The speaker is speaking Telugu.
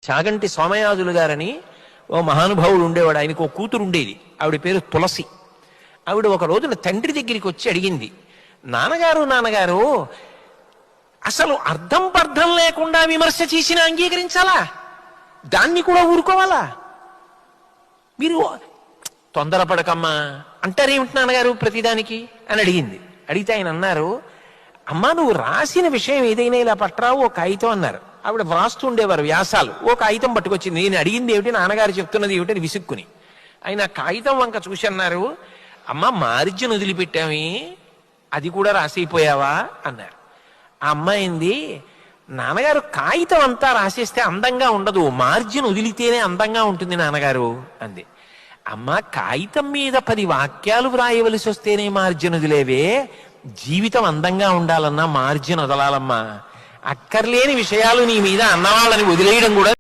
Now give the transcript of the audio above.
చాగంటి సోమయాజులు గారని ఓ మహానుభావుడు ఉండేవాడు. ఆయనకు ఓ కూతురు ఉండేది, ఆవిడ పేరు తులసి. ఆవిడ ఒక రోజున తండ్రి దగ్గరికి వచ్చి అడిగింది, నాన్నగారు నాన్నగారు అసలు అర్థం పర్థం లేకుండా విమర్శ చేసినా అంగీకరించాలా? దాన్ని కూడా ఊరుకోవాలా? మీరు తొందరపడకమ్మా అంటారేమిటి నాన్నగారు ప్రతిదానికి అని అడిగింది. అడిగితే ఆయన అన్నారు, అమ్మా నువ్వు రాసిన విషయం ఏదైనా ఇలా పట్టరావు ఓ కాగితం అన్నారు. ఆవిడ వ్రాస్తూ ఉండేవారు వ్యాసాలు. ఓ కాగితం పట్టుకొచ్చింది. నేను అడిగింది ఏమిటి, నాన్నగారు చెప్తున్నది ఏమిటని విసుక్కుని. ఆయన కాగితం వంక చూసి అన్నారు, అమ్మ మార్జిన్ వదిలిపెట్టామి, అది కూడా రాసిపోయావా అన్నారు. ఆ అమ్మాయింది, నాన్నగారు కాగితం అంతా రాసేస్తే అందంగా ఉండదు, మార్జిన్ వదిలితేనే అందంగా ఉంటుంది నాన్నగారు అంది. అమ్మ కాగితం మీద 10 వాక్యాలు వ్రాయవలసి వస్తేనే మార్జిన్ వదిలేవే, జీవితం అందంగా ఉండాలన్నా మార్జిన్ వదలాలమ్మా. అక్కర్లేని విషయాలు నీ మీద అన్నవాళ్ళని వదిలేయడం కూడా